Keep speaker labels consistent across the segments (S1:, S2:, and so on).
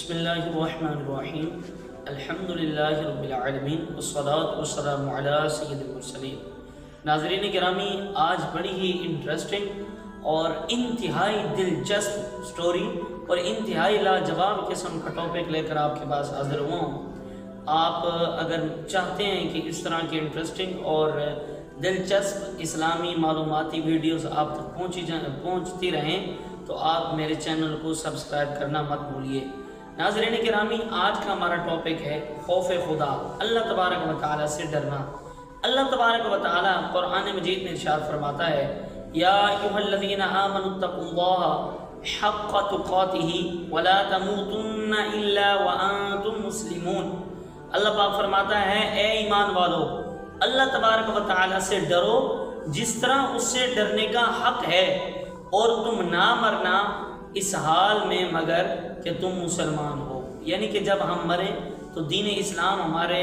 S1: بسم اللہ الرحمن الرحیم الحمدللہ رب العالمین والصلاة والسلام علی سید المرسلین۔ ناظرین گرامی، آج بڑی ہی انٹرسٹنگ اور انتہائی دلچسپ سٹوری اور انتہائی لاجواب قسم کا ٹاپک لے کر آپ کے پاس حاضر ہوا ہوں۔ آپ اگر چاہتے ہیں کہ اس طرح کی انٹرسٹنگ اور دلچسپ اسلامی معلوماتی ویڈیوز آپ تک پہنچتی رہیں تو آپ میرے چینل کو سبسکرائب کرنا مت بھولیے۔ ناظرین گرامی، آج کا ہمارا ٹاپک ہے خوف خدا، اللہ تبارک و تعالیٰ سے ڈرنا۔ اللہ تبارک و تعالیٰ قرآن مجید میں ارشاد فرماتا ہے، یا ایھا الذین آمنوا اتقوا اللہ حق تقاتہ ولا تموتن الا وانتم مسلمون۔ اللہ پاک فرماتا ہے، اے ایمان والو، اللہ تبارک و تعالیٰ سے ڈرو جس طرح اس سے ڈرنے کا حق ہے، اور تم نہ مرنا اس حال میں مگر کہ تم مسلمان ہو۔ یعنی کہ جب ہم مریں تو دین اسلام ہمارے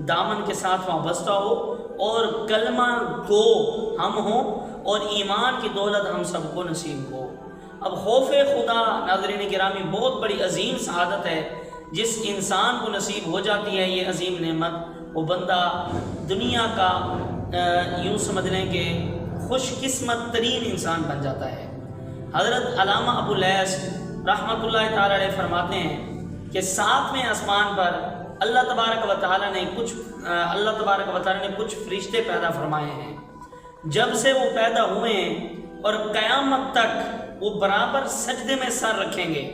S1: دامن کے ساتھ وابستہ ہو اور کلمہ گو ہم ہوں اور ایمان کی دولت ہم سب کو نصیب ہو۔ اب خوف خدا ناظرین گرامی بہت بڑی عظیم سعادت ہے، جس انسان کو نصیب ہو جاتی ہے یہ عظیم نعمت، وہ بندہ دنیا کا یوں سمجھ لیں کہ خوش قسمت ترین انسان بن جاتا ہے۔ حضرت علامہ ابو لیث رحمۃ اللہ تعالی علیہ فرماتے ہیں کہ ساتویں آسمان پر اللہ تبارک و تعالیٰ نے کچھ فرشتے پیدا فرمائے ہیں۔ جب سے وہ پیدا ہوئے ہیں اور قیامت تک وہ برابر سجدے میں سر رکھیں گے،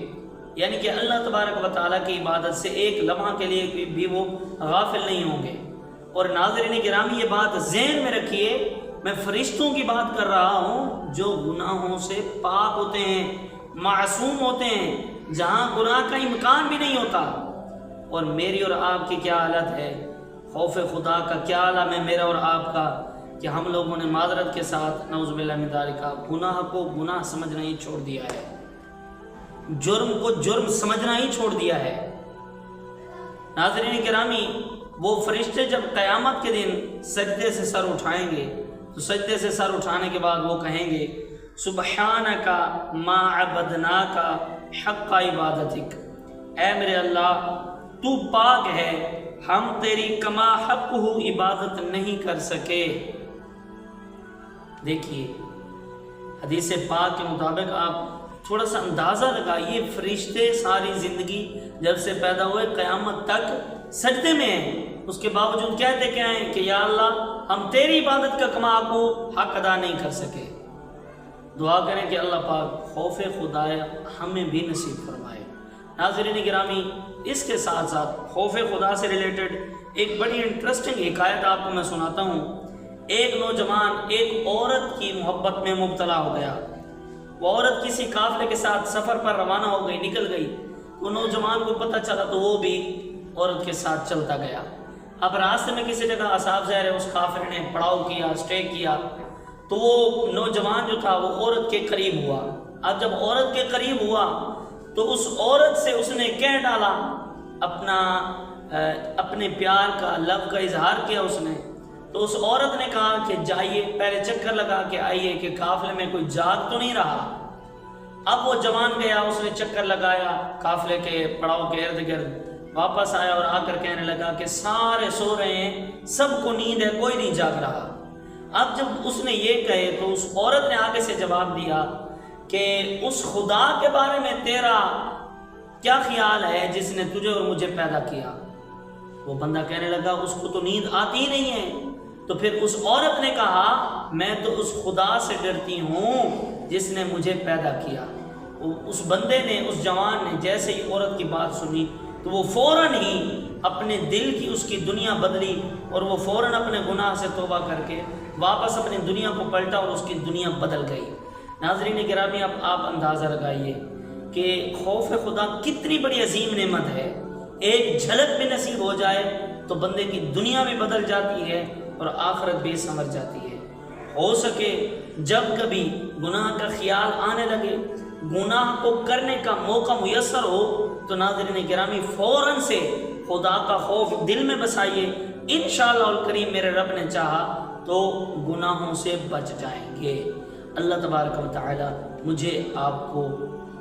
S1: یعنی کہ اللہ تبارک و تعالیٰ کی عبادت سے ایک لمحہ کے لیے بھی وہ غافل نہیں ہوں گے۔ اور ناظرین گرامی یہ بات ذہن میں رکھیے، میں فرشتوں کی بات کر رہا ہوں جو گناہوں سے پاک ہوتے ہیں، معصوم ہوتے ہیں، جہاں گناہ کا امکان بھی نہیں ہوتا۔ اور میری اور آپ کی کیا حالت ہے، خوف خدا کا کیا عالم ہے میرا اور آپ کا، کہ ہم لوگوں نے معذرت کے ساتھ نعوذ باللہ من ذالک گناہ کو گناہ سمجھنا ہی چھوڑ دیا ہے، جرم کو جرم سمجھنا ہی چھوڑ دیا ہے۔ ناظرین گرامی، وہ فرشتے جب قیامت کے دن سجدے سے سر اٹھائیں گے تو سجدے سے سر اٹھانے کے بعد وہ کہیں گے، سبحانک ما عبدناک حق عبادتک، اے میرے اللہ تو پاک ہے، ہم تیری کما حق ہو عبادت نہیں کر سکے۔ دیکھیے حدیث پاک کے مطابق آپ تھوڑا سا اندازہ لگائیے، فرشتے ساری زندگی جب سے پیدا ہوئے قیامت تک سجدے میں ہیں، اس کے باوجود کہتے کیا ہیں کہ یا اللہ ہم تیری عبادت کا کما کو حق ادا نہیں کر سکے۔ دعا کریں کہ اللہ پاک خوف خدا ہمیں بھی نصیب فرمائے۔ ناظرین گرامی، اس کے ساتھ ساتھ خوف خدا سے ریلیٹڈ ایک بڑی انٹرسٹنگ حکایت آپ کو میں سناتا ہوں۔ ایک نوجوان ایک عورت کی محبت میں مبتلا ہو گیا۔ وہ عورت کسی قافلے کے ساتھ سفر پر روانہ ہو گئی، نکل گئی۔ وہ نوجوان کو پتہ چلا تو وہ بھی عورت کے ساتھ چلتا گیا۔ اب راستے میں کسی جگہ اصحاب زہر اس قافلے نے پڑاؤ کیا، سٹے کیا، تو وہ نوجوان جو تھا وہ عورت کے قریب ہوا۔ اب جب عورت کے قریب ہوا تو اس عورت سے اس نے کہہ ڈالا، اپنے پیار کا، لو کا اظہار کیا اس نے۔ تو اس عورت نے کہا کہ جائیے پہلے چکر لگا کے آئیے کہ قافلے میں کوئی جاگ تو نہیں رہا۔ اب وہ جوان گیا، اس نے چکر لگایا قافلے کے پڑاؤ کے ارد گرد، واپس آیا اور آ کر کہنے لگا کہ سارے سو رہے ہیں، سب کو نیند ہے، کوئی نہیں جاگ رہا۔ اب جب اس نے یہ کہے تو اس عورت نے آگے سے جواب دیا کہ اس خدا کے بارے میں تیرا کیا خیال ہے جس نے تجھے اور مجھے پیدا کیا؟ وہ بندہ کہنے لگا اس کو تو نیند آتی ہی نہیں ہے۔ تو پھر اس عورت نے کہا میں تو اس خدا سے ڈرتی ہوں جس نے مجھے پیدا کیا۔ اس بندے نے، اس جوان نے جیسے ہی عورت کی بات سنی تو وہ فوراً ہی اپنے دل کی اس کی دنیا بدلی اور وہ فوراً اپنے گناہ سے توبہ کر کے واپس اپنی دنیا کو پلٹا اور اس کی دنیا بدل گئی۔ ناظرین گرامی، اب آپ اندازہ لگائیے کہ خوف خدا کتنی بڑی عظیم نعمت ہے۔ ایک جھلک بھی نصیب ہو جائے تو بندے کی دنیا بھی بدل جاتی ہے اور آخرت بھی سنور جاتی ہے۔ ہو سکے جب کبھی گناہ کا خیال آنے لگے، گناہ کو کرنے کا موقع میسر ہو تو ناظرین گرامی فوراً سے خدا کا خوف دل میں بسائیے، انشاءاللہ الکریم میرے رب نے چاہا تو گناہوں سے بچ جائیں گے۔ اللہ تبارک و تعالی مجھے آپ کو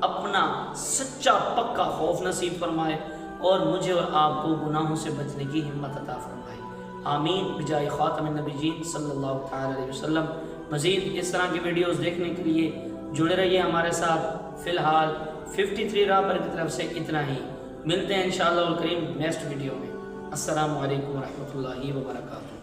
S1: اپنا سچا پکا خوف نصیب فرمائے اور مجھے اور آپ کو گناہوں سے بچنے کی ہمت عطا فرمائے، آمین بجائے خاتم النبیین صلی اللہ تعالی علیہ وسلم۔ مزید اس طرح کی ویڈیوز دیکھنے کے لیے جڑے رہیے ہمارے ساتھ۔ فی الحال 53 رابر کی طرف سے اتنا ہی، ملتے ہیں انشاءاللہ الکریم نیکسٹ ویڈیو میں۔ السلام علیکم ورحمۃ اللہ وبرکاتہ۔